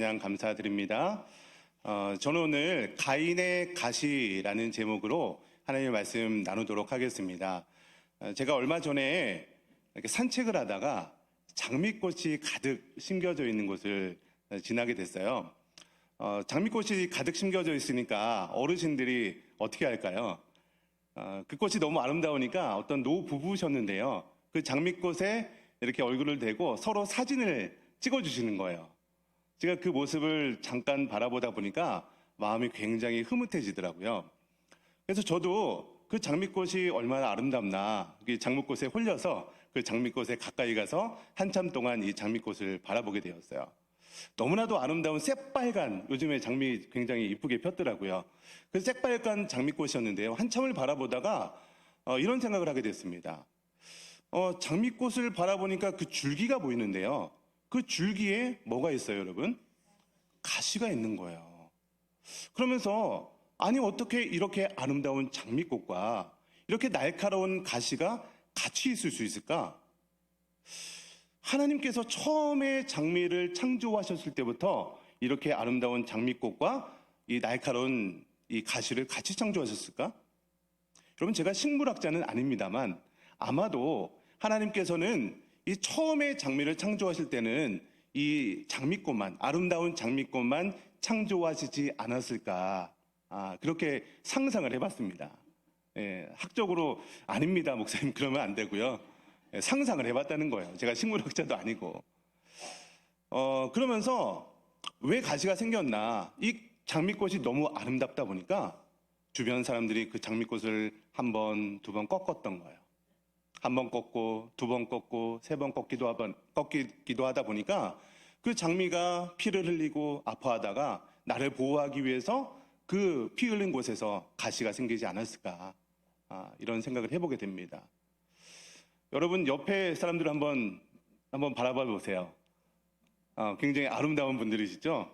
찬양 감사드립니다. 저는 오늘 가인의 가시라는 제목으로 하나님의 말씀 나누도록 하겠습니다. 제가 얼마 전에 이렇게 산책을 하다가 장미꽃이 가득 심겨져 있는 곳을 지나게 됐어요. 장미꽃이 가득 심겨져 있으니까 어르신들이 어떻게 할까요? 그 꽃이 너무 아름다우니까 어떤 노 부부셨는데요. 그 장미꽃에 이렇게 얼굴을 대고 서로 사진을 찍어주시는 거예요. 제가 그 모습을 잠깐 바라보다 보니까 마음이 굉장히 흐뭇해지더라고요. 그래서 저도 그 장미꽃이 얼마나 아름답나 장미꽃에 홀려서 그 장미꽃에 가까이 가서 한참 동안 이 장미꽃을 바라보게 되었어요. 너무나도 아름다운 새빨간, 요즘에 장미 굉장히 이쁘게 폈더라고요. 그 새빨간 장미꽃이었는데요. 한참을 바라보다가 이런 생각을 하게 됐습니다. 장미꽃을 바라보니까 그 줄기가 보이는데요. 그 줄기에 뭐가 있어요, 여러분? 가시가 있는 거예요. 그러면서 아니 어떻게 이렇게 아름다운 장미꽃과 이렇게 날카로운 가시가 같이 있을 수 있을까? 하나님께서 처음에 장미를 창조하셨을 때부터 이렇게 아름다운 장미꽃과 이 날카로운 이 가시를 같이 창조하셨을까? 여러분, 제가 식물학자는 아닙니다만 아마도 하나님께서는 이 처음에 장미를 창조하실 때는 이 장미꽃만, 아름다운 장미꽃만 창조하시지 않았을까, 그렇게 상상을 해봤습니다. 학적으로 아닙니다, 목사님, 그러면 안 되고요. 상상을 해봤다는 거예요. 제가 식물학자도 아니고. 그러면서 왜 가시가 생겼나, 이 장미꽃이 너무 아름답다 보니까 주변 사람들이 그 장미꽃을 한 번, 두 번 꺾었던 거예요. 한 번 꺾고, 두 번 꺾고, 세 번 꺾기도 하다 보니까 그 장미가 피를 흘리고 아파하다가 나를 보호하기 위해서 그 피 흘린 곳에서 가시가 생기지 않았을까, 이런 생각을 해보게 됩니다. 여러분, 옆에 사람들을 한번 바라봐 보세요. 굉장히 아름다운 분들이시죠?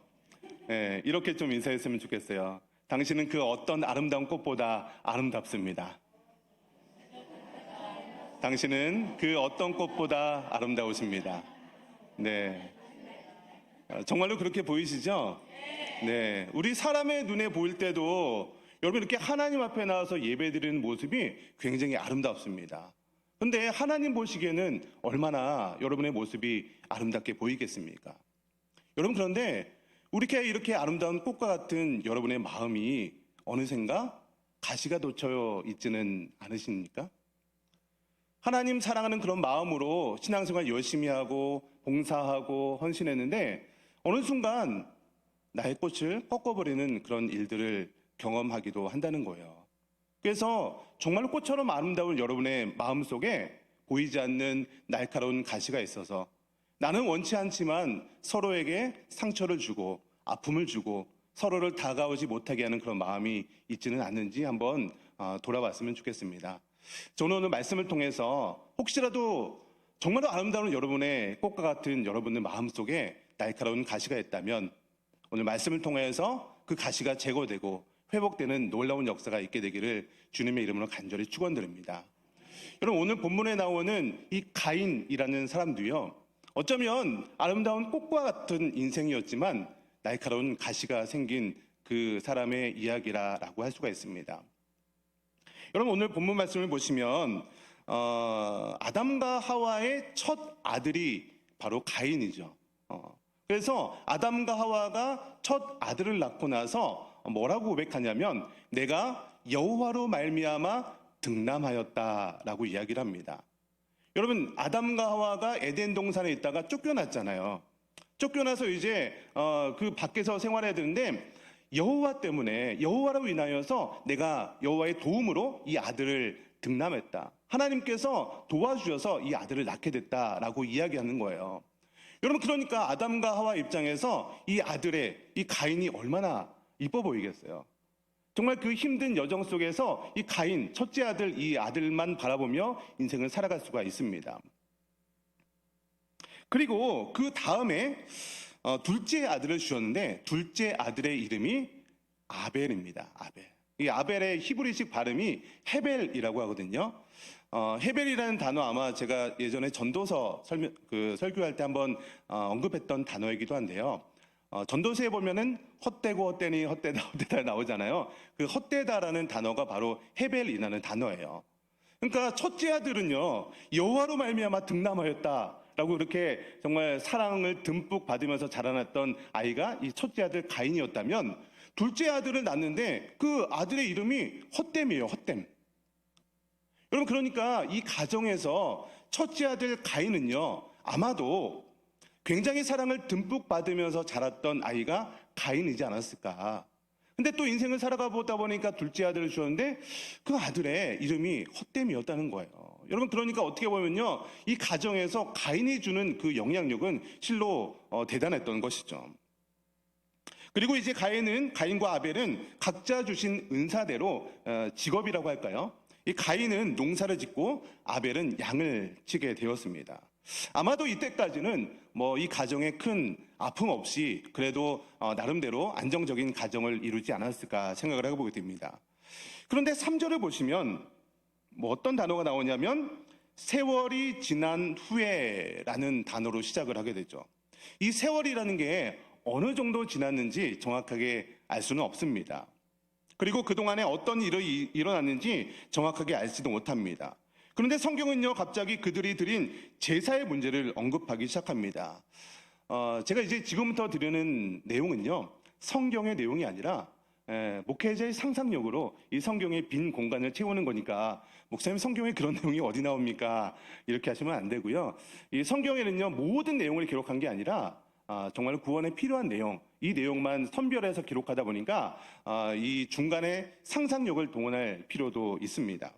이렇게 좀 인사했으면 좋겠어요. 당신은 그 어떤 아름다운 꽃보다 아름답습니다. 당신은 그 어떤 꽃보다 아름다우십니다. 네. 정말로 그렇게 보이시죠? 네. 우리 사람의 눈에 보일 때도 여러분 이렇게 하나님 앞에 나와서 예배드리는 모습이 굉장히 아름답습니다. 근데 하나님 보시기에는 얼마나 여러분의 모습이 아름답게 보이겠습니까? 여러분, 그런데 이렇게 아름다운 꽃과 같은 여러분의 마음이 어느샌가 가시가 돋쳐 있지는 않으십니까? 하나님 사랑하는 그런 마음으로 신앙생활 열심히 하고 봉사하고 헌신했는데 어느 순간 나의 꽃을 꺾어버리는 그런 일들을 경험하기도 한다는 거예요. 그래서 정말 꽃처럼 아름다운 여러분의 마음속에 보이지 않는 날카로운 가시가 있어서 나는 원치 않지만 서로에게 상처를 주고 아픔을 주고 서로를 다가오지 못하게 하는 그런 마음이 있지는 않는지 한번 돌아봤으면 좋겠습니다. 저는 오늘 말씀을 통해서 혹시라도 정말로 아름다운 여러분의 꽃과 같은 여러분의 마음속에 날카로운 가시가 있다면 오늘 말씀을 통해서 그 가시가 제거되고 회복되는 놀라운 역사가 있게 되기를 주님의 이름으로 간절히 축원드립니다. 여러분, 오늘 본문에 나오는 이 가인이라는 사람도요, 어쩌면 아름다운 꽃과 같은 인생이었지만 날카로운 가시가 생긴 그 사람의 이야기라고 할 수가 있습니다. 여러분, 오늘 본문 말씀을 보시면 아담과 하와의 첫 아들이 바로 가인이죠. 그래서 아담과 하와가 첫 아들을 낳고 나서 뭐라고 고백하냐면 내가 여호와로 말미암아 등남하였다라고 이야기를 합니다. 여러분, 아담과 하와가 에덴 동산에 있다가 쫓겨났잖아요. 쫓겨나서 이제 그 밖에서 생활해야 되는데 여호와 때문에, 여호와로 인하여서 내가 여호와의 도움으로 이 아들을 등남했다. 하나님께서 도와주셔서 이 아들을 낳게 됐다라고 이야기하는 거예요. 여러분, 그러니까 아담과 하와 입장에서 이 아들의 이 가인이 얼마나 이뻐 보이겠어요. 정말 그 힘든 여정 속에서 이 가인, 첫째 아들, 이 아들만 바라보며 인생을 살아갈 수가 있습니다. 그리고 그 다음에 둘째 아들을 주셨는데 둘째 아들의 이름이 아벨입니다. 아벨. 이 아벨의 히브리식 발음이 헤벨이라고 하거든요. 헤벨이라는 단어 아마 제가 예전에 전도서 설교할 때 한번 언급했던 단어이기도 한데요. 전도서에 보면은 헛되고 헛되니 헛되다 헛되다 나오잖아요. 그 헛되다라는 단어가 바로 헤벨이라는 단어예요. 그러니까 첫째 아들은요, 여호와로 말미암아 득남하였다라고 이렇게 정말 사랑을 듬뿍 받으면서 자라났던 아이가 이 첫째 아들 가인이었다면, 둘째 아들을 낳는데 그 아들의 이름이 헛됨이에요. 헛됨. 여러분, 그러니까 이 가정에서 첫째 아들 가인은요, 아마도 굉장히 사랑을 듬뿍 받으면서 자랐던 아이가 가인이지 않았을까. 근데 또 인생을 살아가 보다 보니까 둘째 아들을 주었는데 그 아들의 이름이 헛됨이었다는 거예요. 여러분, 그러니까 어떻게 보면요, 이 가정에서 가인이 주는 그 영향력은 실로 대단했던 것이죠. 그리고 이제 가인과 아벨은 각자 주신 은사대로 직업이라고 할까요? 이 가인은 농사를 짓고 아벨은 양을 치게 되었습니다. 아마도 이때까지는 뭐 이 가정에 큰 아픔 없이 그래도 나름대로 안정적인 가정을 이루지 않았을까 생각을 해보게 됩니다. 그런데 3절을 보시면 뭐 어떤 단어가 나오냐면 세월이 지난 후에라는 단어로 시작을 하게 되죠. 이 세월이라는 게 어느 정도 지났는지 정확하게 알 수는 없습니다. 그리고 그동안에 어떤 일이 일어났는지 정확하게 알지도 못합니다. 그런데 성경은요, 갑자기 그들이 드린 제사의 문제를 언급하기 시작합니다. 제가 이제 지금부터 드리는 내용은요, 성경의 내용이 아니라 목회자의 상상력으로 이 성경의 빈 공간을 채우는 거니까, 목사님 성경에 그런 내용이 어디 나옵니까? 이렇게 하시면 안 되고요. 이 성경에는요, 모든 내용을 기록한 게 아니라 정말 구원에 필요한 내용, 이 내용만 선별해서 기록하다 보니까 이 중간에 상상력을 동원할 필요도 있습니다.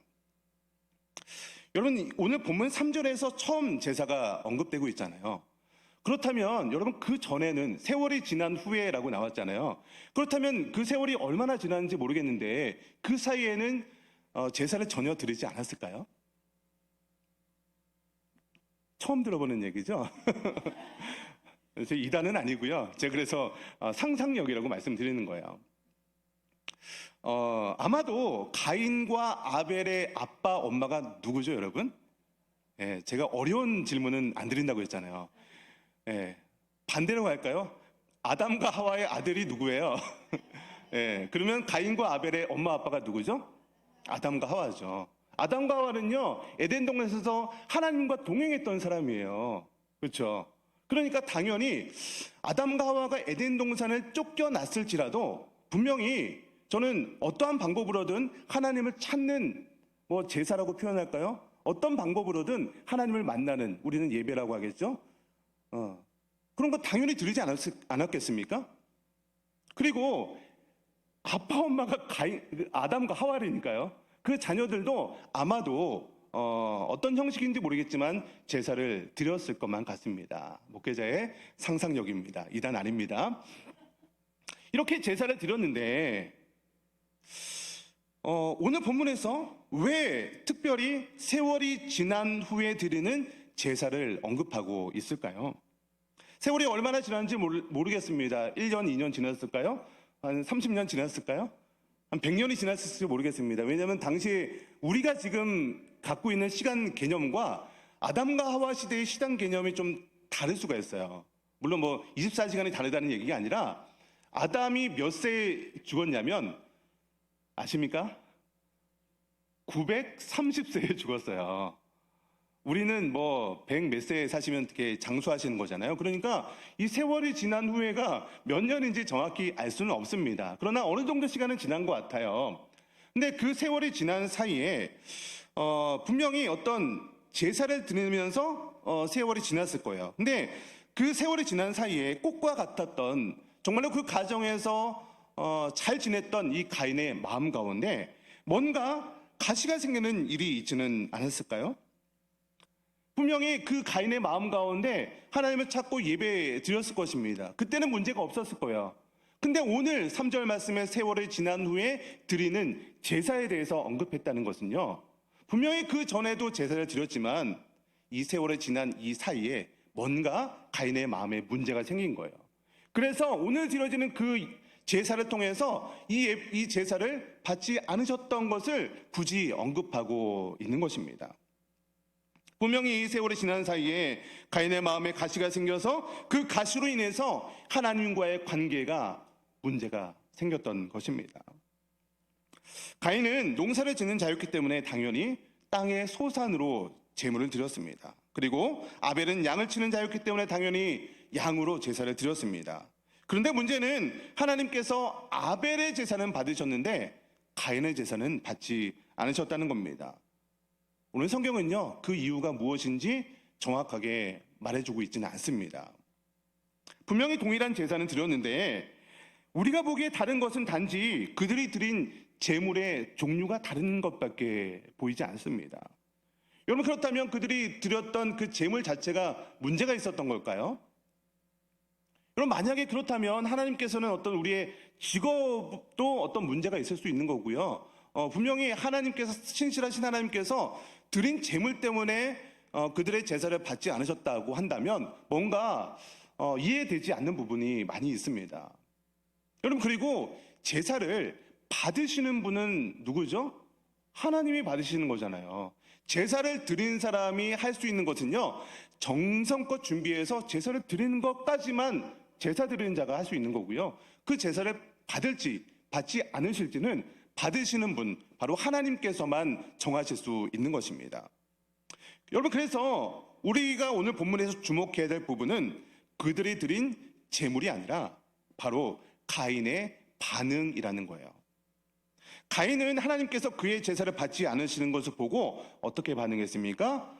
여러분, 오늘 본문 3절에서 처음 제사가 언급되고 있잖아요. 그렇다면 여러분, 그 전에는 세월이 지난 후에라고 나왔잖아요. 그렇다면 그 세월이 얼마나 지났는지 모르겠는데 그 사이에는 제사를 전혀 드리지 않았을까요? 처음 들어보는 얘기죠. 제 이단은 아니고요. 제가 그래서 상상력이라고 말씀드리는 거예요. 아마도 가인과 아벨의 아빠, 엄마가 누구죠, 여러분? 제가 어려운 질문은 안 드린다고 했잖아요. 반대로 갈까요? 아담과 하와의 아들이 누구예요? 그러면 가인과 아벨의 엄마, 아빠가 누구죠? 아담과 하와죠. 아담과 하와는요, 에덴 동산에서 하나님과 동행했던 사람이에요. 그렇죠? 그러니까 당연히 아담과 하와가 에덴 동산을 쫓겨났을지라도 분명히 저는 어떠한 방법으로든 하나님을 찾는 제사라고 표현할까요? 어떤 방법으로든 하나님을 만나는, 우리는 예배라고 하겠죠? 그런 거 당연히 드리지 않았겠습니까? 그리고 아빠 엄마가 아담과 하와라니까요. 그 자녀들도 아마도 어떤 형식인지 모르겠지만 제사를 드렸을 것만 같습니다. 목회자의 상상력입니다. 이단 아닙니다. 이렇게 제사를 드렸는데 오늘 본문에서 왜 특별히 세월이 지난 후에 드리는 제사를 언급하고 있을까요? 세월이 얼마나 지났는지 모르겠습니다. 1년, 2년 지났을까요? 한 30년 지났을까요? 한 100년이 지났을지 모르겠습니다. 왜냐하면 당시 우리가 지금 갖고 있는 시간 개념과 아담과 하와 시대의 시간 개념이 좀 다를 수가 있어요. 물론 24시간이 다르다는 얘기가 아니라 아담이 몇 세에 죽었냐면 아십니까? 930세에 죽었어요. 우리는 100 몇 세에 사시면 이렇게 장수하시는 거잖아요. 그러니까 이 세월이 지난 후에가 몇 년인지 정확히 알 수는 없습니다. 그러나 어느 정도 시간은 지난 것 같아요. 근데 그 세월이 지난 사이에 분명히 어떤 제사를 드리면서 세월이 지났을 거예요. 근데 그 세월이 지난 사이에 꽃과 같았던, 정말로 그 가정에서 잘 지냈던 이 가인의 마음 가운데 뭔가 가시가 생기는 일이 있지는 않았을까요? 분명히 그 가인의 마음 가운데 하나님을 찾고 예배 드렸을 것입니다. 그때는 문제가 없었을 거예요. 근데 오늘 3절 말씀에 세월이 지난 후에 드리는 제사에 대해서 언급했다는 것은요, 분명히 그 전에도 제사를 드렸지만 이 세월이 지난 이 사이에 뭔가 가인의 마음에 문제가 생긴 거예요. 그래서 오늘 드려지는 그 제사를 통해서 이 제사를 받지 않으셨던 것을 굳이 언급하고 있는 것입니다. 분명히 이 세월이 지난 사이에 가인의 마음에 가시가 생겨서 그 가시로 인해서 하나님과의 관계가 문제가 생겼던 것입니다. 가인은 농사를 짓는 자였기 때문에 당연히 땅의 소산으로 제물을 드렸습니다. 그리고 아벨은 양을 치는 자였기 때문에 당연히 양으로 제사를 드렸습니다. 그런데 문제는 하나님께서 아벨의 제사는 받으셨는데 가인의 제사는 받지 않으셨다는 겁니다. 오늘 성경은요, 그 이유가 무엇인지 정확하게 말해주고 있지는 않습니다. 분명히 동일한 제사는 드렸는데 우리가 보기에 다른 것은 단지 그들이 드린 제물의 종류가 다른 것밖에 보이지 않습니다. 여러분, 그렇다면 그들이 드렸던 그 제물 자체가 문제가 있었던 걸까요? 여러분, 만약에 그렇다면 하나님께서는 어떤 우리의 직업도 어떤 문제가 있을 수 있는 거고요. 분명히 하나님께서, 신실하신 하나님께서 드린 제물 때문에 그들의 제사를 받지 않으셨다고 한다면 뭔가 이해되지 않는 부분이 많이 있습니다. 여러분, 그리고 제사를 받으시는 분은 누구죠? 하나님이 받으시는 거잖아요. 제사를 드린 사람이 할 수 있는 것은요, 정성껏 준비해서 제사를 드리는 것까지만 제사 드리는 자가 할 수 있는 거고요. 그 제사를 받을지 받지 않으실지는 받으시는 분, 바로 하나님께서만 정하실 수 있는 것입니다. 여러분, 그래서 우리가 오늘 본문에서 주목해야 될 부분은 그들이 드린 제물이 아니라 바로 가인의 반응이라는 거예요. 가인은 하나님께서 그의 제사를 받지 않으시는 것을 보고 어떻게 반응했습니까?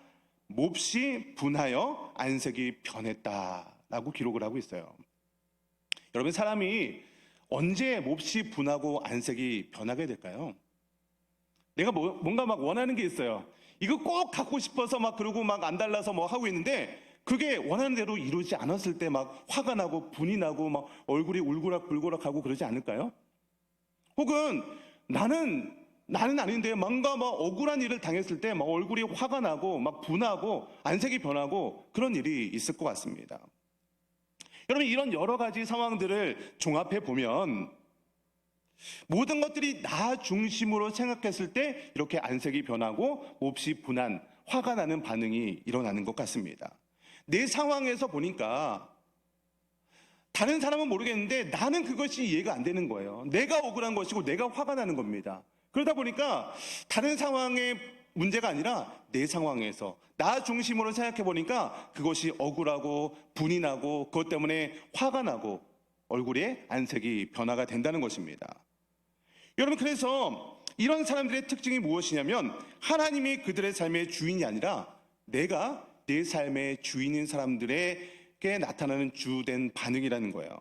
몹시 분하여 안색이 변했다라고 기록을 하고 있어요. 여러분, 사람이 언제 몹시 분하고 안색이 변하게 될까요? 내가 뭔가 막 원하는 게 있어요. 이거 꼭 갖고 싶어서 막 그러고 막 안달나서 뭐 하고 있는데 그게 원하는 대로 이루지 않았을 때 막 화가 나고 분이 나고 막 얼굴이 울고락불고락하고 그러지 않을까요? 혹은 나는 아닌데 뭔가 막 억울한 일을 당했을 때 막 얼굴이 화가 나고 막 분하고 안색이 변하고 그런 일이 있을 것 같습니다. 여러분, 이런 여러 가지 상황들을 종합해 보면 모든 것들이 나 중심으로 생각했을 때 이렇게 안색이 변하고 몹시 분한, 화가 나는 반응이 일어나는 것 같습니다. 내 상황에서 보니까 다른 사람은 모르겠는데 나는 그것이 이해가 안 되는 거예요. 내가 억울한 것이고 내가 화가 나는 겁니다. 그러다 보니까 다른 상황의 문제가 아니라 내 상황에서 나 중심으로 생각해 보니까 그것이 억울하고 분이 나고 그것 때문에 화가 나고 얼굴에 안색이 변화가 된다는 것입니다. 여러분, 그래서 이런 사람들의 특징이 무엇이냐면 하나님이 그들의 삶의 주인이 아니라 내가 내 삶의 주인인 사람들에게 나타나는 주된 반응이라는 거예요.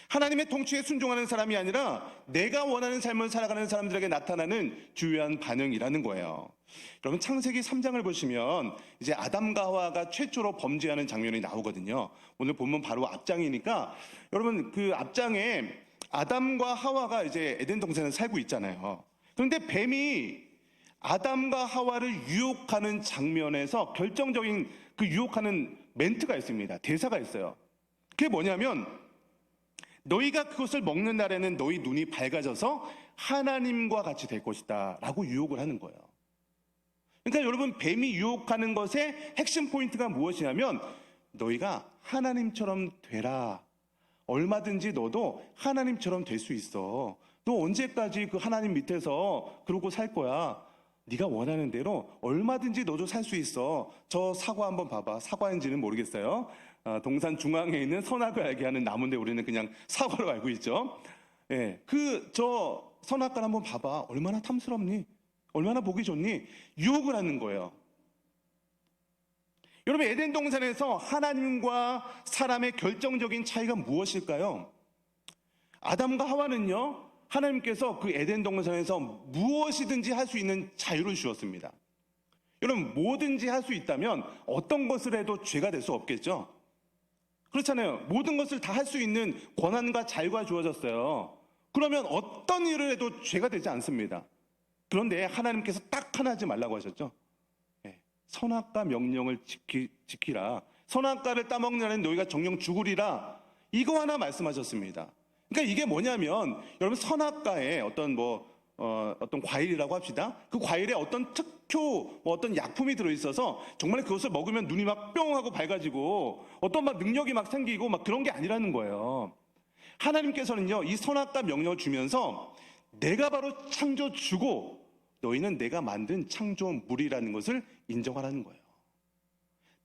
하나님의 통치에 순종하는 사람이 아니라 내가 원하는 삶을 살아가는 사람들에게 나타나는 주요한 반응이라는 거예요. 여러분, 창세기 3장을 보시면 이제 아담과 하와가 최초로 범죄하는 장면이 나오거든요. 오늘 본문 바로 앞장이니까 여러분, 그 앞장에 아담과 하와가 이제 에덴 동산에 살고 있잖아요. 그런데 뱀이 아담과 하와를 유혹하는 장면에서 결정적인 그 유혹하는 멘트가 있습니다. 대사가 있어요. 그게 뭐냐면 너희가 그것을 먹는 날에는 너희 눈이 밝아져서 하나님과 같이 될 것이다 라고 유혹을 하는 거예요. 그러니까 여러분, 뱀이 유혹하는 것의 핵심 포인트가 무엇이냐면 너희가 하나님처럼 되라. 얼마든지 너도 하나님처럼 될 수 있어. 너 언제까지 그 하나님 밑에서 그러고 살 거야. 네가 원하는 대로 얼마든지 너도 살 수 있어. 저 사과 한번 봐봐. 사과인지는 모르겠어요. 동산 중앙에 있는 선악을 알게 하는 나무인데 우리는 그냥 사과로 알고 있죠. 예, 저 선악과를 한번 봐봐. 얼마나 탐스럽니? 얼마나 보기 좋니? 유혹을 하는 거예요. 여러분, 에덴 동산에서 하나님과 사람의 결정적인 차이가 무엇일까요? 아담과 하와는요, 하나님께서 그 에덴 동산에서 무엇이든지 할 수 있는 자유를 주었습니다. 여러분, 뭐든지 할 수 있다면 어떤 것을 해도 죄가 될 수 없겠죠? 그렇잖아요. 모든 것을 다 할 수 있는 권한과 자유가 주어졌어요. 그러면 어떤 일을 해도 죄가 되지 않습니다. 그런데 하나님께서 딱 하나 하지 말라고 하셨죠. 선악과 명령을 지키라. 선악과를 따먹는 날엔 너희가 정령 죽으리라. 이거 하나 말씀하셨습니다. 그러니까 이게 뭐냐면 여러분, 선악과에 어떤 어떤 과일이라고 합시다. 그 과일에 어떤 특효, 어떤 약품이 들어있어서 정말 그것을 먹으면 눈이 막 뿅 하고 밝아지고 어떤 막 능력이 막 생기고 막 그런 게 아니라는 거예요. 하나님께서는요, 이 선악과 명령을 주면서 내가 바로 창조주고 너희는 내가 만든 창조물이라는 것을 인정하라는 거예요.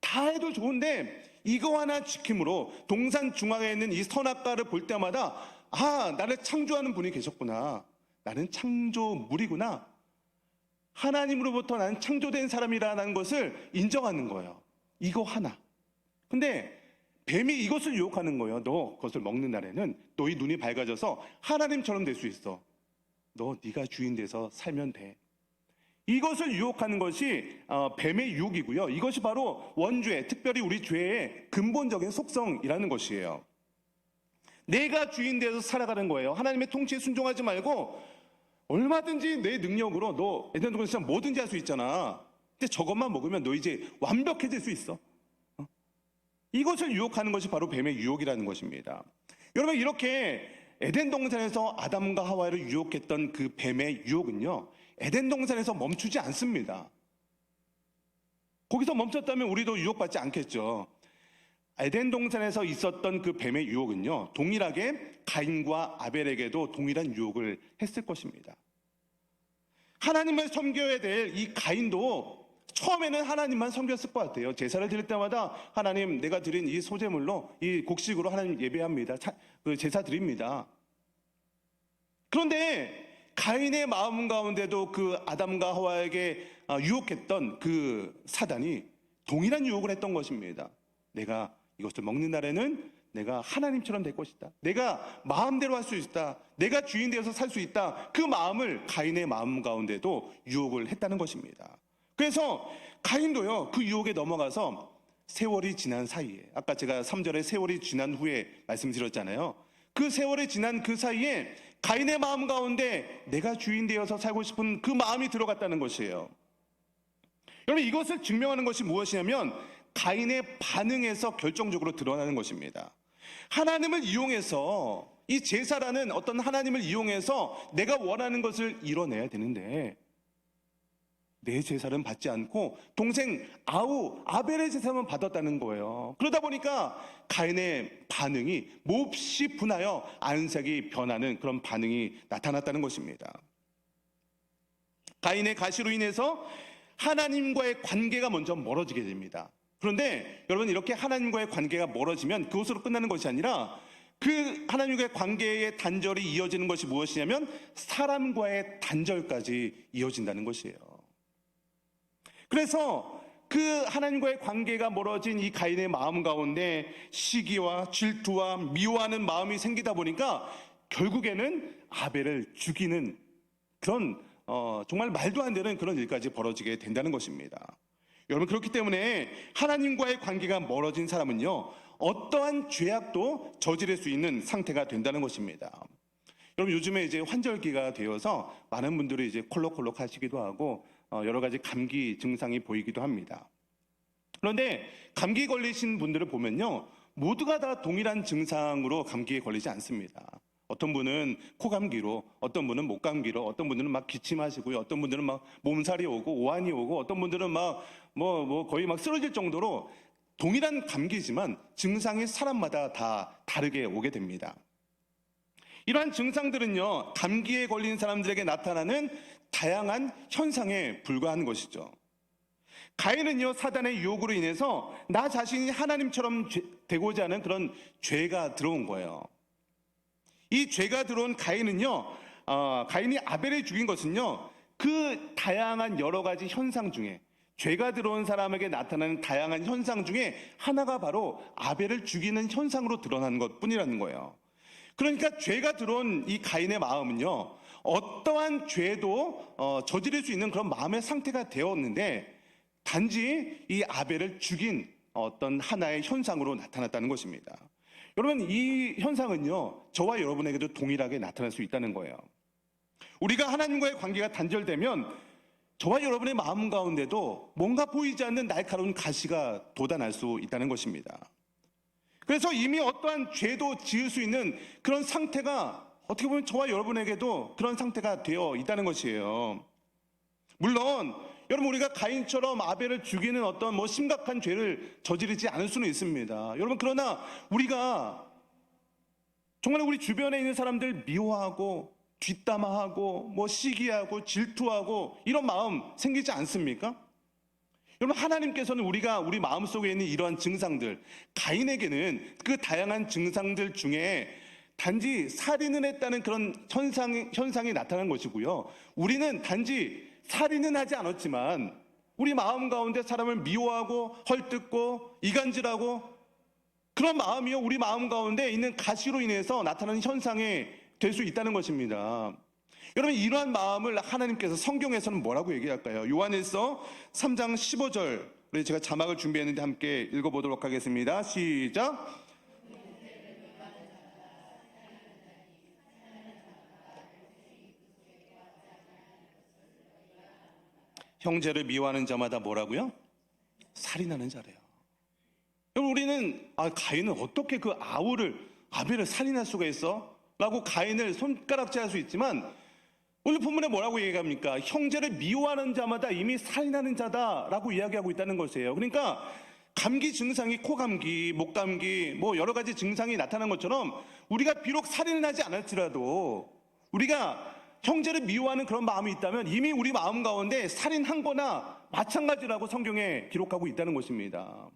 다 해도 좋은데 이거 하나 지킴으로 동산 중앙에 있는 이 선악과를 볼 때마다 아, 나를 창조하는 분이 계셨구나. 나는 창조물이구나. 하나님으로부터 나는 창조된 사람이라는 것을 인정하는 거예요. 이거 하나. 근데 뱀이 이것을 유혹하는 거예요. 너 그것을 먹는 날에는 너희 눈이 밝아져서 하나님처럼 될 수 있어. 너 네가 주인 돼서 살면 돼. 이것을 유혹하는 것이 뱀의 유혹이고요. 이것이 바로 원죄, 특별히 우리 죄의 근본적인 속성이라는 것이에요. 내가 주인 되어서 살아가는 거예요. 하나님의 통치에 순종하지 말고 얼마든지 내 능력으로 너 에덴 동산에서 뭐든지 할 수 있잖아. 근데 저것만 먹으면 너 이제 완벽해질 수 있어. 이것을 유혹하는 것이 바로 뱀의 유혹이라는 것입니다. 여러분, 이렇게 에덴 동산에서 아담과 하와를 유혹했던 그 뱀의 유혹은요, 에덴 동산에서 멈추지 않습니다. 거기서 멈췄다면 우리도 유혹받지 않겠죠. 에덴 동산에서 있었던 그 뱀의 유혹은요, 동일하게 가인과 아벨에게도 동일한 유혹을 했을 것입니다. 하나님을 섬겨야 될 이 가인도 처음에는 하나님만 섬겼을 것 같아요. 제사를 드릴 때마다 하나님, 내가 드린 이 소제물로, 이 곡식으로 하나님 예배합니다. 제사 드립니다. 그런데 가인의 마음 가운데도 그 아담과 하와에게 유혹했던 그 사단이 동일한 유혹을 했던 것입니다. 내가 이것을 먹는 날에는 내가 하나님처럼 될 것이다. 내가 마음대로 할 수 있다. 내가 주인 되어서 살 수 있다. 그 마음을 가인의 마음 가운데도 유혹을 했다는 것입니다. 그래서 가인도요, 그 유혹에 넘어가서 세월이 지난 사이에, 아까 제가 3절에 세월이 지난 후에 말씀드렸잖아요. 그 세월이 지난 그 사이에 가인의 마음 가운데 내가 주인 되어서 살고 싶은 그 마음이 들어갔다는 것이에요. 여러분, 이것을 증명하는 것이 무엇이냐면 가인의 반응에서 결정적으로 드러나는 것입니다. 하나님을 이용해서, 이 제사라는 어떤 하나님을 이용해서 내가 원하는 것을 이뤄내야 되는데 내 제사는 받지 않고 동생 아벨의 제사만 받았다는 거예요. 그러다 보니까 가인의 반응이 몹시 분하여 안색이 변하는 그런 반응이 나타났다는 것입니다. 가인의 가시로 인해서 하나님과의 관계가 먼저 멀어지게 됩니다. 그런데 여러분, 이렇게 하나님과의 관계가 멀어지면 그것으로 끝나는 것이 아니라 그 하나님과의 관계의 단절이 이어지는 것이 무엇이냐면 사람과의 단절까지 이어진다는 것이에요. 그래서 그 하나님과의 관계가 멀어진 이 가인의 마음 가운데 시기와 질투와 미워하는 마음이 생기다 보니까 결국에는 아벨을 죽이는 그런 정말 말도 안 되는 그런 일까지 벌어지게 된다는 것입니다. 여러분, 그렇기 때문에 하나님과의 관계가 멀어진 사람은요, 어떠한 죄악도 저지를 수 있는 상태가 된다는 것입니다. 여러분, 요즘에 이제 환절기가 되어서 많은 분들이 이제 콜록콜록 하시기도 하고 여러 가지 감기 증상이 보이기도 합니다. 그런데 감기 걸리신 분들을 보면요, 모두가 다 동일한 증상으로 감기에 걸리지 않습니다. 어떤 분은 코감기로, 어떤 분은 목감기로, 어떤 분들은 막 기침하시고요, 어떤 분들은 막 몸살이 오고 오한이 오고, 어떤 분들은 막 거의 막 쓰러질 정도로 동일한 감기지만 증상이 사람마다 다 다르게 오게 됩니다. 이러한 증상들은요, 감기에 걸린 사람들에게 나타나는 다양한 현상에 불과한 것이죠. 가인은요, 사단의 유혹으로 인해서 나 자신이 하나님처럼 되고자 하는 그런 죄가 들어온 거예요. 이 죄가 들어온 가인은요, 가인이 아벨을 죽인 것은요, 그 다양한 여러 가지 현상 중에, 죄가 들어온 사람에게 나타나는 다양한 현상 중에 하나가 바로 아벨을 죽이는 현상으로 드러나는 것 뿐이라는 거예요. 그러니까 죄가 들어온 이 가인의 마음은요, 어떠한 죄도 저지를 수 있는 그런 마음의 상태가 되었는데 단지 이 아벨을 죽인 어떤 하나의 현상으로 나타났다는 것입니다. 여러분, 이 현상은요, 저와 여러분에게도 동일하게 나타날 수 있다는 거예요. 우리가 하나님과의 관계가 단절되면 저와 여러분의 마음 가운데도 뭔가 보이지 않는 날카로운 가시가 돋아날 수 있다는 것입니다. 그래서 이미 어떠한 죄도 지을 수 있는 그런 상태가 어떻게 보면 저와 여러분에게도 그런 상태가 되어 있다는 것이에요. 물론 여러분, 우리가 가인처럼 아벨을 죽이는 어떤 심각한 죄를 저지르지 않을 수는 있습니다. 여러분, 그러나 우리가 정말 우리 주변에 있는 사람들 미워하고 뒷담화하고 시기하고 질투하고 이런 마음 생기지 않습니까? 여러분, 하나님께서는 우리 마음속에 있는 이러한 증상들, 가인에게는 그 다양한 증상들 중에 단지 살인을 했다는 그런 현상이 나타난 것이고요. 우리는 단지 살인은 하지 않았지만 우리 마음 가운데 사람을 미워하고 헐뜯고 이간질하고 그런 마음이요, 우리 마음 가운데 있는 가시로 인해서 나타나는 현상이 될 수 있다는 것입니다. 여러분, 이러한 마음을 하나님께서 성경에서는 뭐라고 얘기할까요? 요한일서 3장 15절, 제가 자막을 준비했는데 함께 읽어보도록 하겠습니다. 시작. 형제를 미워하는 자마다 뭐라고요? 살인하는 자래요. 여러분, 우리는 가인은 어떻게 그 아벨을 살인할 수가 있어? 라고 가인을 손가락질할 수 있지만 오늘 본문에 뭐라고 얘기합니까? 형제를 미워하는 자마다 이미 살인하는 자다라고 이야기하고 있다는 것이에요. 그러니까 감기 증상이 코감기, 목감기 여러 가지 증상이 나타난 것처럼 우리가 비록 살인을 하지 않았더라도 우리가 형제를 미워하는 그런 마음이 있다면 이미 우리 마음 가운데 살인한 거나 마찬가지라고 성경에 기록하고 있다는 것입니다.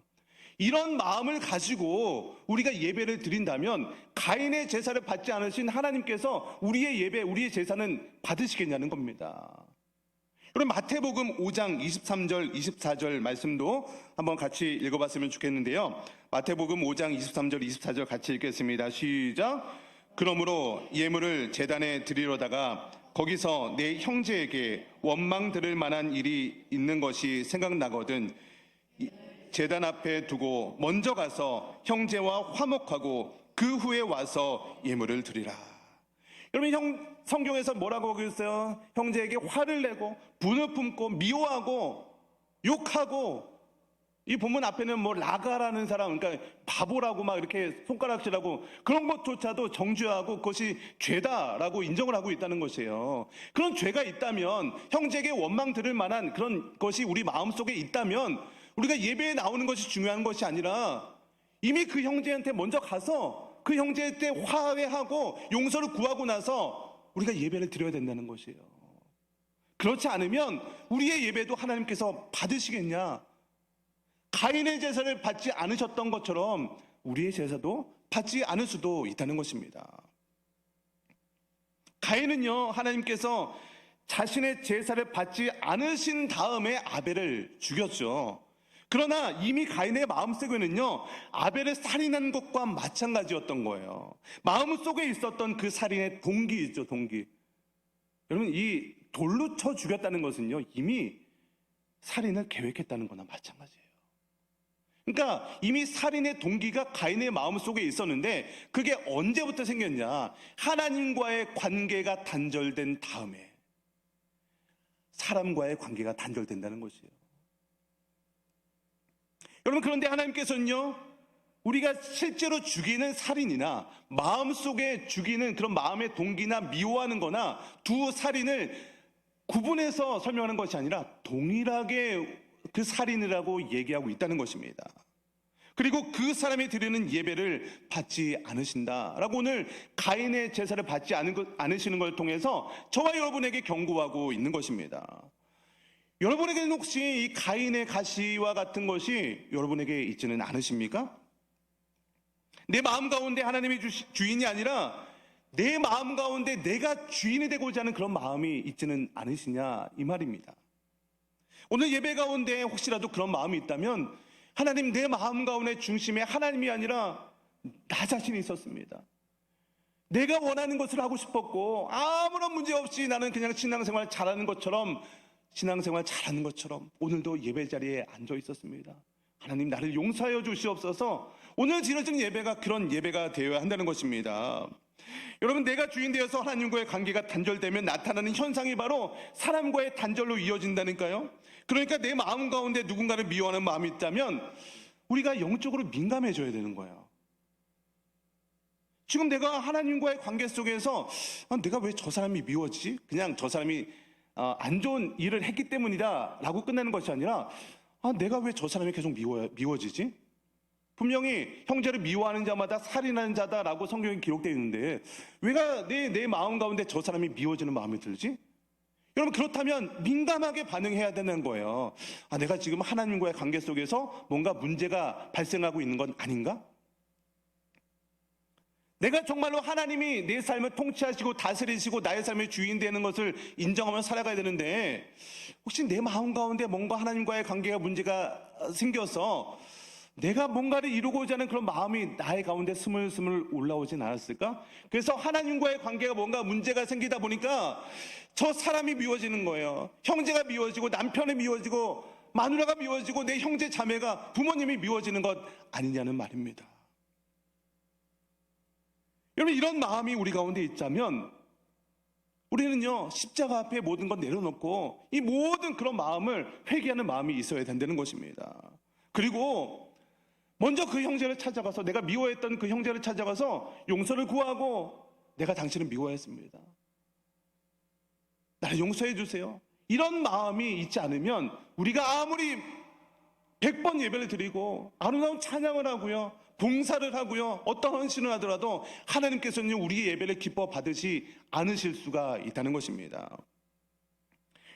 이런 마음을 가지고 우리가 예배를 드린다면 가인의 제사를 받지 않으신 하나님께서 우리의 예배, 우리의 제사는 받으시겠냐는 겁니다. 여러분, 마태복음 5장 23절, 24절 말씀도 한번 같이 읽어봤으면 좋겠는데요. 마태복음 5장 23절, 24절 같이 읽겠습니다. 시작. 그러므로 예물을 제단에 드리려다가 거기서 내 형제에게 원망 들을 만한 일이 있는 것이 생각나거든 제단 앞에 두고 먼저 가서 형제와 화목하고 그 후에 와서 예물을 드리라. 여러분, 성경에서 뭐라고 하고 있어요? 형제에게 화를 내고 분을 품고 미워하고 욕하고, 이 본문 앞에는 라가라는 사람, 그러니까 바보라고 막 이렇게 손가락질하고 그런 것조차도 정죄하고 그것이 죄다라고 인정을 하고 있다는 것이에요. 그런 죄가 있다면, 형제에게 원망 들을 만한 그런 것이 우리 마음속에 있다면 우리가 예배에 나오는 것이 중요한 것이 아니라 이미 그 형제한테 먼저 가서 그 형제한테 화해하고 용서를 구하고 나서 우리가 예배를 드려야 된다는 것이에요. 그렇지 않으면 우리의 예배도 하나님께서 받으시겠냐? 가인의 제사를 받지 않으셨던 것처럼 우리의 제사도 받지 않을 수도 있다는 것입니다. 가인은요, 하나님께서 자신의 제사를 받지 않으신 다음에 아벨을 죽였죠. 그러나 이미 가인의 마음속에는요, 아벨을 살인한 것과 마찬가지였던 거예요. 마음속에 있었던 그 살인의 동기 있죠, 동기. 여러분, 이 돌로 쳐 죽였다는 것은요, 이미 살인을 계획했다는 거나 마찬가지예요. 그러니까 이미 살인의 동기가 가인의 마음속에 있었는데 그게 언제부터 생겼냐? 하나님과의 관계가 단절된 다음에 사람과의 관계가 단절된다는 것이에요. 여러분, 그런데 하나님께서는요, 우리가 실제로 죽이는 살인이나 마음속에 죽이는 그런 마음의 동기나 미워하는 거나 두 살인을 구분해서 설명하는 것이 아니라 동일하게 그 살인이라고 얘기하고 있다는 것입니다. 그리고 그 사람이 드리는 예배를 받지 않으신다라고 오늘 가인의 제사를 받지 않으시는 걸 통해서 저와 여러분에게 경고하고 있는 것입니다. 여러분에게는 혹시 이 가인의 가시와 같은 것이 여러분에게 있지는 않으십니까? 내 마음 가운데 하나님이 주인이 아니라 내 마음 가운데 내가 주인이 되고자 하는 그런 마음이 있지는 않으시냐, 이 말입니다. 오늘 예배 가운데 혹시라도 그런 마음이 있다면 하나님, 내 마음 가운데 중심에 하나님이 아니라 나 자신이 있었습니다. 내가 원하는 것을 하고 싶었고 아무런 문제 없이 나는 그냥 신앙생활 잘하는 것처럼 오늘도 예배 자리에 앉아 있었습니다. 하나님, 나를 용서하여 주시옵소서. 오늘 드려진 예배가 그런 예배가 되어야 한다는 것입니다. 여러분, 내가 주인 되어서 하나님과의 관계가 단절되면 나타나는 현상이 바로 사람과의 단절로 이어진다니까요. 그러니까 내 마음 가운데 누군가를 미워하는 마음이 있다면 우리가 영적으로 민감해져야 되는 거예요. 지금 내가 하나님과의 관계 속에서 내가 왜 저 사람이 미워지지? 그냥 저 사람이 안 좋은 일을 했기 때문이다 라고 끝나는 것이 아니라 내가 왜 저 사람이 계속 미워지지? 분명히 형제를 미워하는 자마다 살인하는 자다라고 성경에 기록되어 있는데 왜가 내 마음 가운데 저 사람이 미워지는 마음이 들지? 여러분, 그렇다면 민감하게 반응해야 되는 거예요. 내가 지금 하나님과의 관계 속에서 뭔가 문제가 발생하고 있는 건 아닌가? 내가 정말로 하나님이 내 삶을 통치하시고 다스리시고 나의 삶의 주인 되는 것을 인정하며 살아가야 되는데, 혹시 내 마음 가운데 뭔가 하나님과의 관계가 문제가 생겨서 내가 뭔가를 이루고자 하는 그런 마음이 나의 가운데 스물스물 올라오진 않았을까? 그래서 하나님과의 관계가 뭔가 문제가 생기다 보니까 저 사람이 미워지는 거예요. 형제가 미워지고 남편이 미워지고 마누라가 미워지고 내 형제 자매가 부모님이 미워지는 것 아니냐는 말입니다. 여러분, 이런 마음이 우리 가운데 있자면 우리는요, 십자가 앞에 모든 것 내려놓고 이 모든 그런 마음을 회개하는 마음이 있어야 된다는 것입니다. 그리고 먼저 그 형제를 찾아가서, 내가 미워했던 그 형제를 찾아가서 용서를 구하고, 내가 당신을 미워했습니다, 나를 용서해 주세요, 이런 마음이 있지 않으면 우리가 아무리 100번 예배를 드리고 아름다운 찬양을 하고요, 봉사를 하고요, 어떤 헌신을 하더라도 하나님께서는 우리의 예배를 기뻐 받으시 않으실 수가 있다는 것입니다.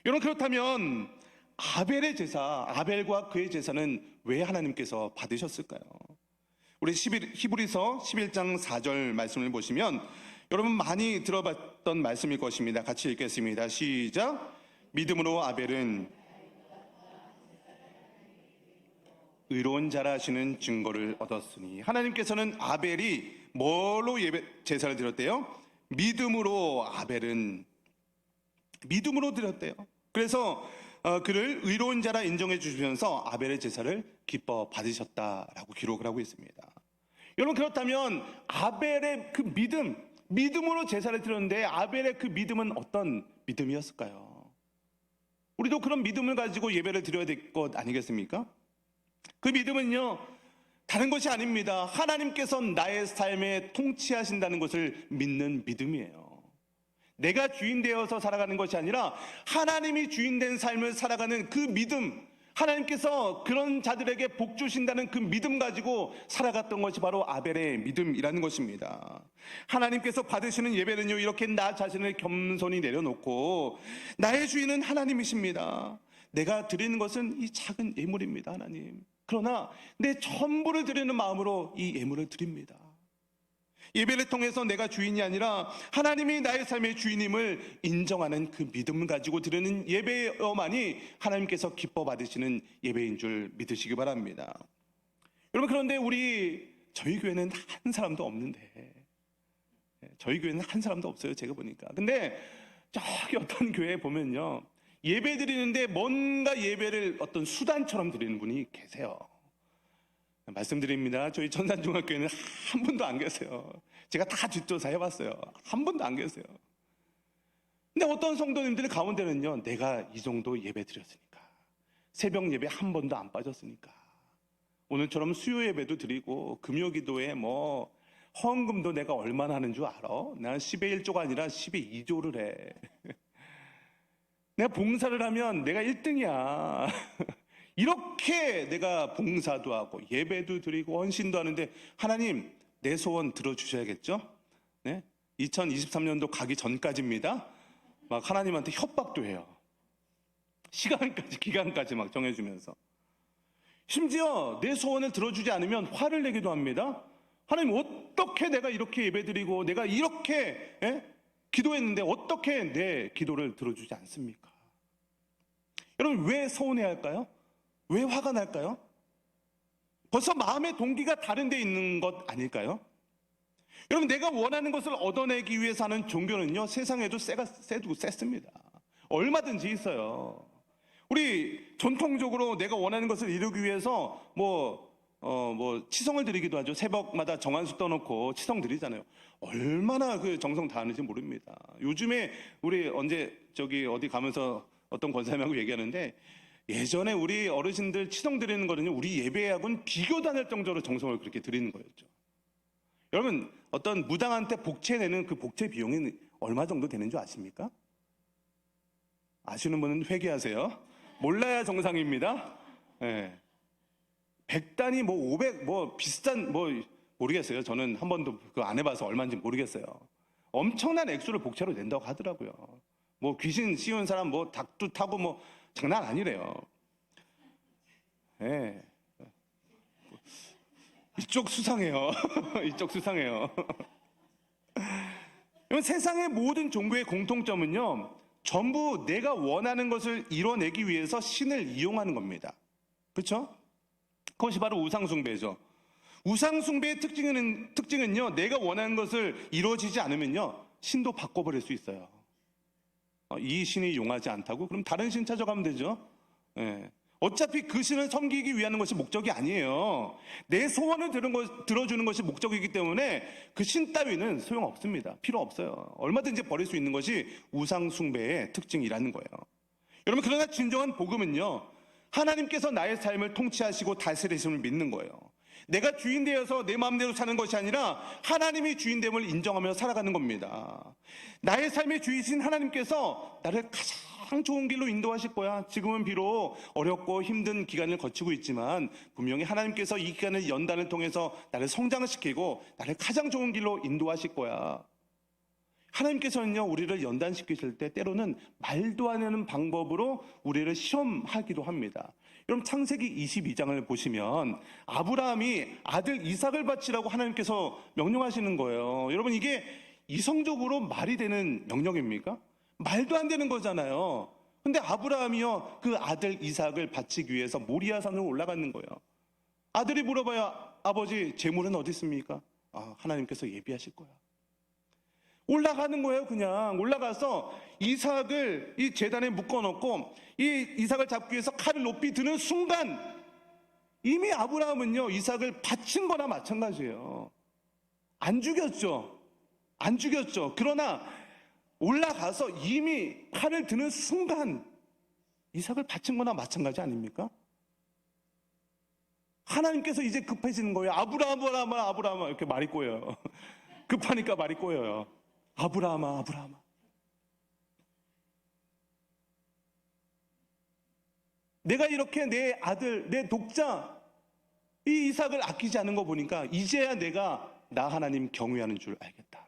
여러분, 그렇다면 아벨의 제사, 아벨과 그의 제사는 왜 하나님께서 받으셨을까요? 우리 히브리서 11장 4절 말씀을 보시면 여러분 많이 들어봤던 말씀일 것입니다. 같이 읽겠습니다. 시작. 믿음으로 아벨은 의로운 자라 하시는 증거를 얻었으니. 하나님께서는 아벨이 뭘로 제사를 드렸대요? 믿음으로. 아벨은 믿음으로 드렸대요. 그래서 그를 의로운 자라 인정해 주시면서 아벨의 제사를 기뻐 받으셨다라고 기록을 하고 있습니다. 여러분, 그렇다면 아벨의 그 믿음으로 제사를 드렸는데 아벨의 그 믿음은 어떤 믿음이었을까요? 우리도 그런 믿음을 가지고 예배를 드려야 될 것 아니겠습니까? 그 믿음은요, 다른 것이 아닙니다. 하나님께서 나의 삶에 통치하신다는 것을 믿는 믿음이에요. 내가 주인 되어서 살아가는 것이 아니라 하나님이 주인 된 삶을 살아가는 그 믿음, 하나님께서 그런 자들에게 복 주신다는 그 믿음 가지고 살아갔던 것이 바로 아벨의 믿음이라는 것입니다. 하나님께서 받으시는 예배는요, 이렇게 나 자신을 겸손히 내려놓고 나의 주인은 하나님이십니다, 내가 드리는 것은 이 작은 예물입니다, 하나님, 그러나 내 전부를 드리는 마음으로 이 예물을 드립니다. 예배를 통해서 내가 주인이 아니라 하나님이 나의 삶의 주인임을 인정하는 그 믿음을 가지고 드리는 예배여만이 하나님께서 기뻐 받으시는 예배인 줄 믿으시기 바랍니다. 여러분, 그런데 저희 교회는 한 사람도 없는데, 저희 교회는 한 사람도 없어요, 제가 보니까. 근데 저기 어떤 교회에 보면요, 예배 드리는데 뭔가 예배를 어떤 수단처럼 드리는 분이 계세요. 말씀드립니다. 저희 전산중학교에는 한 분도 안 계세요. 제가 다 뒷조사 해봤어요. 한 분도 안 계세요. 근데 어떤 성도님들 가운데는요, 내가 이 정도 예배 드렸으니까, 새벽 예배 한 번도 안 빠졌으니까, 오늘처럼 수요 예배도 드리고 금요기도에 헌금도 내가 얼마나 하는 줄 알아? 나는 10의 1조가 아니라 10의 2조를 해. 내가 봉사를 하면 내가 1등이야. 이렇게 내가 봉사도 하고 예배도 드리고 헌신도 하는데 하나님, 내 소원 들어주셔야겠죠? 네? 2023년도 가기 전까지입니다. 막 하나님한테 협박도 해요. 기간까지 막 정해주면서. 심지어 내 소원을 들어주지 않으면 화를 내기도 합니다. 하나님, 어떻게 내가 이렇게 예배드리고 내가 이렇게 기도했는데 어떻게 내 기도를 들어주지 않습니까? 여러분, 왜 서운해 할까요? 왜 화가 날까요? 벌써 마음의 동기가 다른 데 있는 것 아닐까요? 여러분, 내가 원하는 것을 얻어내기 위해서 하는 종교는요, 세상에도 세도 셌습니다. 얼마든지 있어요. 우리 전통적으로 내가 원하는 것을 이루기 위해서 치성을 드리기도 하죠. 새벽마다 정한수 떠놓고 치성 드리잖아요. 얼마나 그 정성 다하는지 모릅니다. 요즘에 우리 어디 가면서 어떤 권사님하고 얘기하는데, 예전에 우리 어르신들 치성 드리는 거는요, 우리 예배하고는 비교도 안 할 정도로 정성을 그렇게 드리는 거였죠. 여러분, 어떤 무당한테 복채 내는 그 복채 비용이 얼마 정도 되는 줄 아십니까? 아시는 분은 회개하세요. 몰라야 정상입니다. 예. 100단위 뭐 500, 뭐 비슷한, 뭐 모르겠어요. 저는 한 번도 그거 안 해봐서 얼마인지 모르겠어요. 엄청난 액수를 복채로 낸다고 하더라고요. 뭐 귀신 씌운 사람 뭐 닭도 타고 뭐 장난 아니래요. 예. 이쪽 수상해요. 이쪽 수상해요. 세상의 모든 종교의 공통점은요, 전부 내가 원하는 것을 이뤄내기 위해서 신을 이용하는 겁니다. 그렇죠? 그것이 바로 우상숭배죠. 우상숭배의 특징은요, 내가 원하는 것을 이루어지지 않으면요, 신도 바꿔버릴 수 있어요. 이 신이 용하지 않다고? 그럼 다른 신 찾아가면 되죠. 예. 어차피 그 신을 섬기기 위한 것이 목적이 아니에요. 내 소원을 들어주는 것이 목적이기 때문에 그 신 따위는 소용없습니다. 필요 없어요. 얼마든지 버릴 수 있는 것이 우상숭배의 특징이라는 거예요. 여러분, 그러나 진정한 복음은요, 하나님께서 나의 삶을 통치하시고 다스리심을 믿는 거예요. 내가 주인 되어서 내 마음대로 사는 것이 아니라 하나님이 주인됨을 인정하며 살아가는 겁니다. 나의 삶의 주이신 하나님께서 나를 가장 좋은 길로 인도하실 거야. 지금은 비록 어렵고 힘든 기간을 거치고 있지만 분명히 하나님께서 이 기간을 연단을 통해서 나를 성장시키고 나를 가장 좋은 길로 인도하실 거야. 하나님께서는요, 우리를 연단시키실 때 때로는 말도 안 되는 방법으로 우리를 시험하기도 합니다. 여러분, 창세기 22장을 보시면 아브라함이 아들 이삭을 바치라고 하나님께서 명령하시는 거예요. 여러분, 이게 이성적으로 말이 되는 명령입니까? 말도 안 되는 거잖아요. 근데 아브라함이요, 그 아들 이삭을 바치기 위해서 모리아산으로 올라가는 거예요. 아들이 물어봐요. 아버지, 재물은 어디 있습니까? 하나님께서 예비하실 거야. 올라가는 거예요. 그냥 올라가서 이삭을 이 제단에 묶어놓고 이 이삭을 잡기 위해서 칼을 높이 드는 순간 이미 아브라함은요, 이삭을 바친 거나 마찬가지예요. 안 죽였죠. 안 죽였죠. 그러나 올라가서 이미 칼을 드는 순간 이삭을 바친 거나 마찬가지 아닙니까? 하나님께서 이제 급해지는 거예요. 아브라함아 이렇게 말이 꼬여요. 급하니까 말이 꼬여요. 아브라함아. 내가 이렇게 내 아들, 내 독자 이 이삭을 아끼지 않은 거 보니까 이제야 내가 나 하나님 경외하는 줄 알겠다.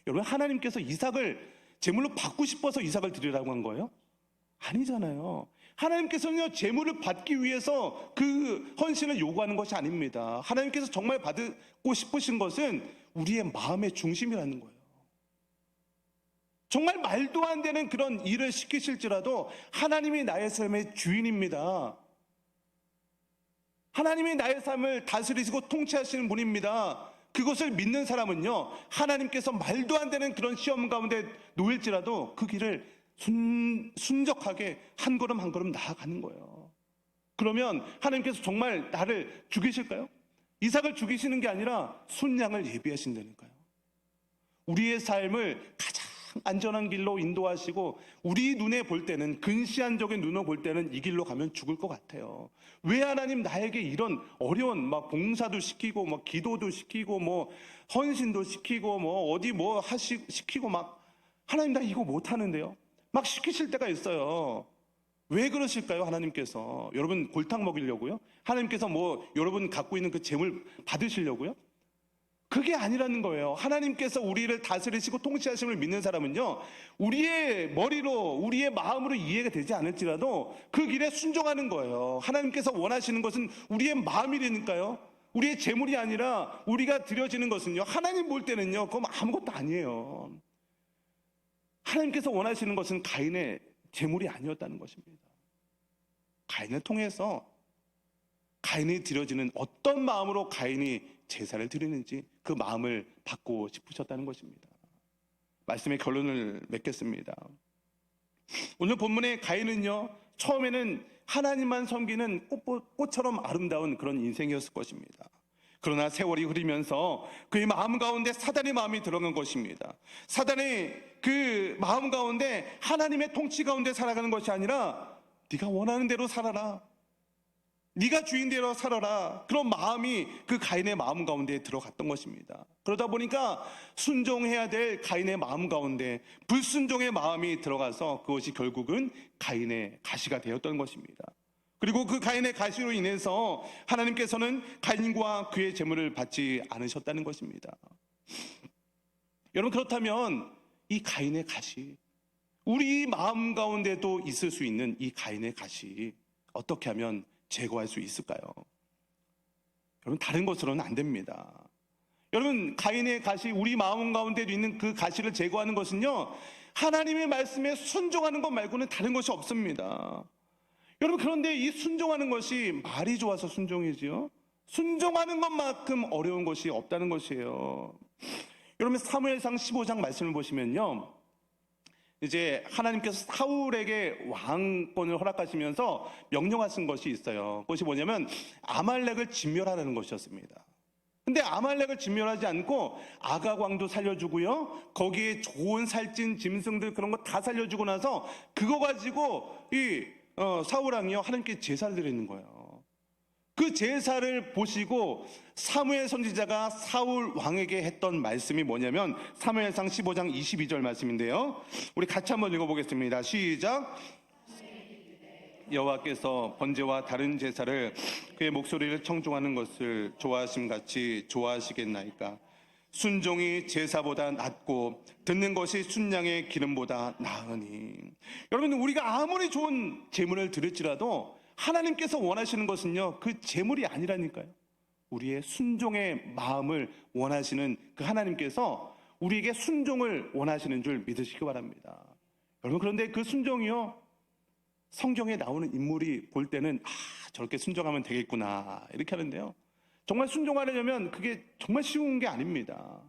여러분, 하나님께서 이삭을 제물로 받고 싶어서 이삭을 드리라고 한 거예요? 아니잖아요. 하나님께서는요, 제물을 받기 위해서 그 헌신을 요구하는 것이 아닙니다. 하나님께서 정말 받고 싶으신 것은 우리의 마음의 중심이라는 거예요. 정말 말도 안 되는 그런 일을 시키실지라도 하나님이 나의 삶의 주인입니다. 하나님이 나의 삶을 다스리시고 통치하시는 분입니다. 그것을 믿는 사람은요, 하나님께서 말도 안 되는 그런 시험 가운데 놓일지라도 그 길을 순적하게 한 걸음 한 걸음 나아가는 거예요. 그러면 하나님께서 정말 나를 죽이실까요? 이삭을 죽이시는 게 아니라 순양을 예비하신다니까요. 우리의 삶을 가장 안전한 길로 인도하시고 우리 눈에 볼 때는, 근시안적인 눈으로 볼 때는 이 길로 가면 죽을 것 같아요. 왜 하나님 나에게 이런 어려운 막 봉사도 시키고 뭐 기도도 시키고 뭐 헌신도 시키고 뭐 어디 뭐 시키고 막 하나님 나 이거 못 하는데요. 막 시키실 때가 있어요. 왜 그러실까요? 하나님께서 여러분 골탕 먹이려고요? 하나님께서 뭐 여러분 갖고 있는 그 재물 받으시려고요? 그게 아니라는 거예요. 하나님께서 우리를 다스리시고 통치하심을 믿는 사람은요, 우리의 머리로 우리의 마음으로 이해가 되지 않을지라도 그 길에 순종하는 거예요. 하나님께서 원하시는 것은 우리의 마음이니까요. 우리의 재물이 아니라 우리가 드려지는 것은요, 하나님 볼 때는요, 그건 아무것도 아니에요. 하나님께서 원하시는 것은 가인의 재물이 아니었다는 것입니다. 가인을 통해서 가인이 드려지는 어떤 마음으로 가인이 제사를 드리는지 그 마음을 받고 싶으셨다는 것입니다. 말씀의 결론을 맺겠습니다. 오늘 본문의 가인은요, 처음에는 하나님만 섬기는 꽃처럼 아름다운 그런 인생이었을 것입니다. 그러나 세월이 흐르면서 그의 마음 가운데 사단의 마음이 들어간 것입니다. 사단의 그 마음 가운데 하나님의 통치 가운데 살아가는 것이 아니라 네가 원하는 대로 살아라. 네가 주인대로 살아라. 그런 마음이 그 가인의 마음 가운데 들어갔던 것입니다. 그러다 보니까 순종해야 될 가인의 마음 가운데 불순종의 마음이 들어가서 그것이 결국은 가인의 가시가 되었던 것입니다. 그리고 그 가인의 가시로 인해서 하나님께서는 가인과 그의 재물을 받지 않으셨다는 것입니다. 여러분, 그렇다면 이 가인의 가시, 우리 마음 가운데도 있을 수 있는 이 가인의 가시, 어떻게 하면 제거할 수 있을까요? 여러분, 다른 것으로는 안 됩니다. 여러분, 가인의 가시, 우리 마음 가운데도 있는 그 가시를 제거하는 것은요, 하나님의 말씀에 순종하는 것 말고는 다른 것이 없습니다. 여러분, 그런데 이 순종하는 것이 말이 좋아서 순종이지요, 순종하는 것만큼 어려운 것이 없다는 것이에요. 여러분, 사무엘상 15장 말씀을 보시면요, 이제 하나님께서 사울에게 왕권을 허락하시면서 명령하신 것이 있어요. 그것이 뭐냐면 아말렉을 진멸하라는 것이었습니다. 근데 아말렉을 진멸하지 않고 아각 왕도 살려주고요, 거기에 좋은 살찐 짐승들 그런 거 다 살려주고 나서 그거 가지고 이 사울 왕이요, 하나님께 제사를 드리는 거예요. 그 제사를 보시고 사무엘 선지자가 사울 왕에게 했던 말씀이 뭐냐면 사무엘상 15장 22절 말씀인데요, 우리 같이 한번 읽어보겠습니다. 시작. 여호와께서 번제와 다른 제사를 그의 목소리를 청종하는 것을 좋아하심같이 좋아하시겠나이까. 순종이 제사보다 낫고 듣는 것이 순양의 기름보다 나으니. 여러분, 우리가 아무리 좋은 제물을 드릴지라도 하나님께서 원하시는 것은요, 그 제물이 아니라니까요. 우리의 순종의 마음을 원하시는 그 하나님께서 우리에게 순종을 원하시는 줄 믿으시기 바랍니다. 여러분, 그런데 그 순종이요, 성경에 나오는 인물이 볼 때는 저렇게 순종하면 되겠구나 이렇게 하는데요, 정말 순종하려면 그게 정말 쉬운 게 아닙니다.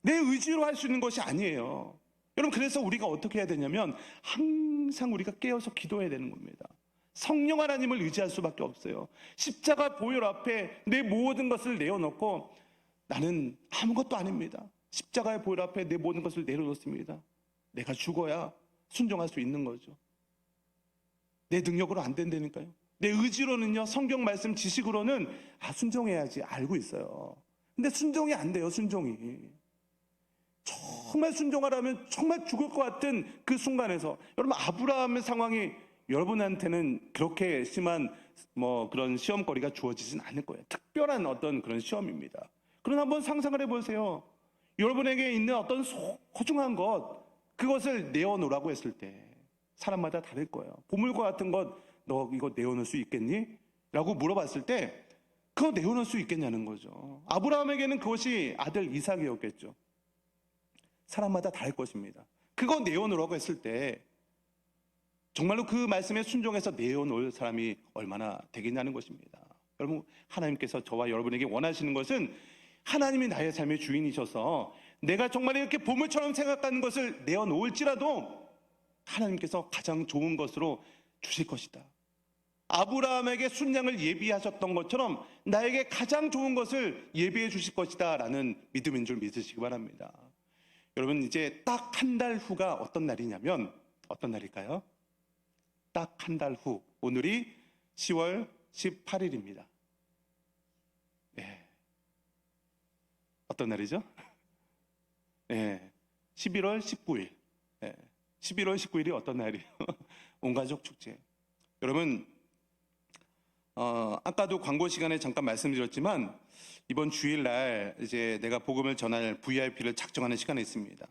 내 의지로 할 수 있는 것이 아니에요. 여러분, 그래서 우리가 어떻게 해야 되냐면 항상 우리가 깨어서 기도해야 되는 겁니다. 성령 하나님을 의지할 수밖에 없어요. 십자가 보혈 앞에 내 모든 것을 내어놓고 나는 아무것도 아닙니다. 십자가의 보혈 앞에 내 모든 것을 내려놓습니다. 내가 죽어야 순종할 수 있는 거죠. 내 능력으로 안 된다니까요. 내 의지로는요, 성경 말씀 지식으로는 순종해야지 알고 있어요. 근데 순종이 안 돼요. 순종이 정말 순종하라면 정말 죽을 것 같은 그 순간에서, 여러분, 아브라함의 상황이 여러분한테는 그렇게 심한 그런 시험거리가 주어지진 않을 거예요. 특별한 어떤 그런 시험입니다. 그러나 한번 상상을 해보세요. 여러분에게 있는 어떤 소중한 것, 그것을 내어놓으라고 했을 때 사람마다 다를 거예요. 보물과 같은 것, 너 이거 내어놓을 수 있겠니? 라고 물어봤을 때 그거 내어놓을 수 있겠냐는 거죠. 아브라함에게는 그것이 아들 이삭이었겠죠. 사람마다 다를 것입니다. 그거 내어놓으라고 했을 때 정말로 그 말씀에 순종해서 내어놓을 사람이 얼마나 되겠냐는 것입니다. 여러분, 하나님께서 저와 여러분에게 원하시는 것은 하나님이 나의 삶의 주인이셔서 내가 정말 이렇게 보물처럼 생각하는 것을 내어놓을지라도 하나님께서 가장 좋은 것으로 주실 것이다. 아브라함에게 순양을 예비하셨던 것처럼 나에게 가장 좋은 것을 예비해 주실 것이다 라는 믿음인 줄 믿으시기 바랍니다. 여러분, 이제 딱 한 달 후가 어떤 날이냐면, 어떤 날일까요? 딱 한 달 후, 오늘이 10월 18일입니다. 네. 어떤 날이죠? 네. 11월 19일. 네. 11월 19일이 어떤 날이에요? 온가족 축제. 여러분, 아까도 광고 시간에 잠깐 말씀드렸지만 이번 주일날 이제 내가 복음을 전할 VIP를 작정하는 시간이 있습니다.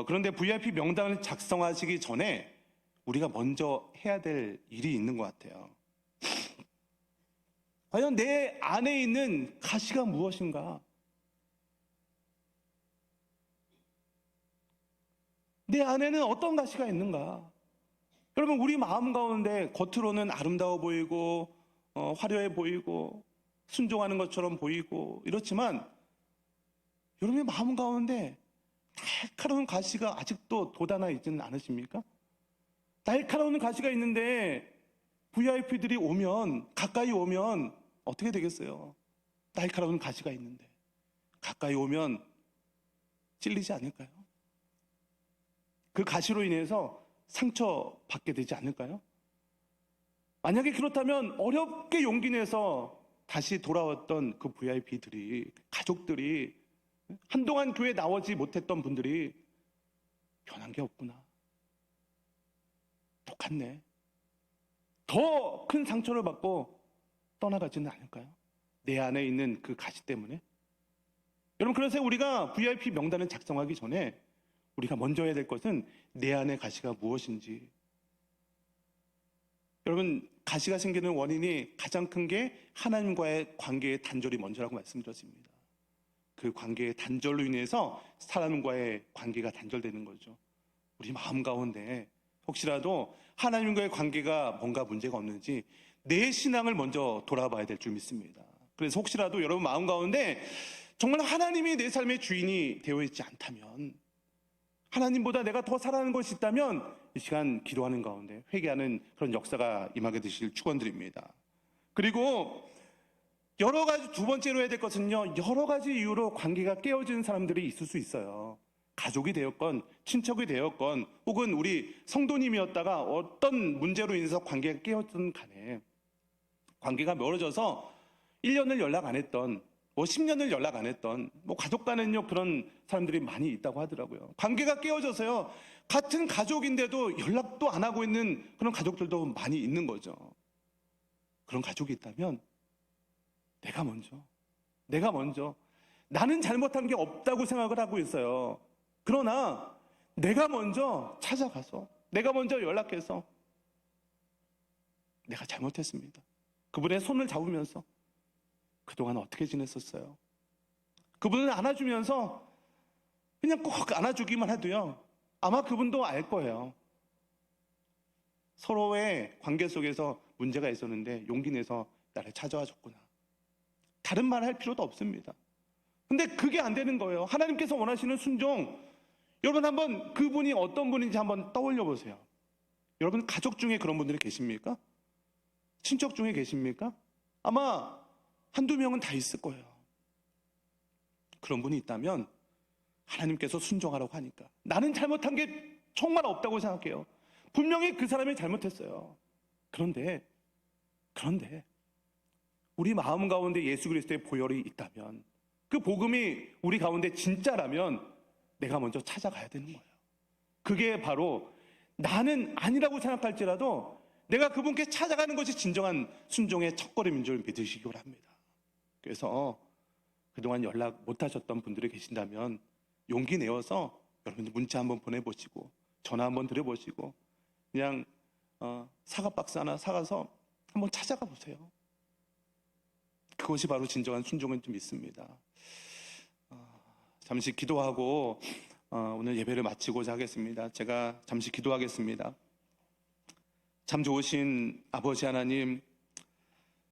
그런데 VIP 명단을 작성하시기 전에 우리가 먼저 해야 될 일이 있는 것 같아요. 과연 내 안에 있는 가시가 무엇인가? 내 안에는 어떤 가시가 있는가? 여러분, 우리 마음 가운데 겉으로는 아름다워 보이고 화려해 보이고 순종하는 것처럼 보이고 이렇지만 여러분의 마음 가운데 날카로운 가시가 아직도 돋아나 있지는 않으십니까? 날카로운 가시가 있는데 VIP들이 오면, 가까이 오면 어떻게 되겠어요? 날카로운 가시가 있는데 가까이 오면 찔리지 않을까요? 그 가시로 인해서 상처받게 되지 않을까요? 만약에 그렇다면 어렵게 용기 내서 다시 돌아왔던 그 VIP들이, 가족들이, 한동안 교회 나오지 못했던 분들이 변한 게 없구나. 똑같네. 더 큰 상처를 받고 떠나가지는 않을까요? 내 안에 있는 그 가시 때문에. 여러분, 그래서 우리가 VIP 명단을 작성하기 전에 우리가 먼저 해야 될 것은 내 안의 가시가 무엇인지. 여러분, 가시가 생기는 원인이 가장 큰 게 하나님과의 관계의 단절이 먼저라고 말씀드렸습니다. 그 관계의 단절로 인해서 사람과의 관계가 단절되는 거죠. 우리 마음 가운데 혹시라도 하나님과의 관계가 뭔가 문제가 없는지 내 신앙을 먼저 돌아봐야 될 줄 믿습니다. 그래서 혹시라도 여러분 마음 가운데 정말 하나님이 내 삶의 주인이 되어 있지 않다면, 하나님보다 내가 더 사랑하는 것이 있다면 이 시간 기도하는 가운데 회개하는 그런 역사가 임하게 되시길 축원드립니다. 그리고 여러 가지, 두 번째로 해야 될 것은요, 여러 가지 이유로 관계가 깨어지는 사람들이 있을 수 있어요. 가족이 되었건 친척이 되었건 혹은 우리 성도님이었다가 어떤 문제로 인해서 관계가 깨어졌든 간에 관계가 멀어져서 1년을 연락 안 했던, 10년을 연락 안 했던, 가족 간에는요 그런 사람들이 많이 있다고 하더라고요. 관계가 깨어져서요, 같은 가족인데도 연락도 안 하고 있는 그런 가족들도 많이 있는 거죠. 그런 가족이 있다면 내가 먼저 나는 잘못한 게 없다고 생각을 하고 있어요. 그러나 내가 먼저 찾아가서, 내가 먼저 연락해서 내가 잘못했습니다, 그분의 손을 잡으면서 그동안 어떻게 지냈었어요? 그분을 안아주면서 그냥 꼭 안아주기만 해도요, 아마 그분도 알 거예요. 서로의 관계 속에서 문제가 있었는데 용기 내서 나를 찾아와 줬구나. 다른 말 할 필요도 없습니다. 근데 그게 안 되는 거예요. 하나님께서 원하시는 순종, 여러분 한번 그분이 어떤 분인지 한번 떠올려 보세요. 여러분 가족 중에 그런 분들이 계십니까? 친척 중에 계십니까? 아마 한두 명은 다 있을 거예요. 그런 분이 있다면 하나님께서 순종하라고 하니까 나는 잘못한 게 정말 없다고 생각해요. 분명히 그 사람이 잘못했어요. 그런데 우리 마음 가운데 예수 그리스도의 보혈이 있다면, 그 복음이 우리 가운데 진짜라면 내가 먼저 찾아가야 되는 거예요. 그게 바로 나는 아니라고 생각할지라도 내가 그분께 찾아가는 것이 진정한 순종의 첫걸음인 줄 믿으시기 바랍니다. 그래서 그동안 연락 못 하셨던 분들이 계신다면 용기 내어서 여러분들 문자 한번 보내보시고 전화 한번 드려보시고 그냥 사과 박스 하나 사가서 한번 찾아가 보세요. 그것이 바로 진정한 순종인 줄 믿습니다. 잠시 기도하고 오늘 예배를 마치고자 하겠습니다. 제가 잠시 기도하겠습니다. 참 좋으신 아버지 하나님,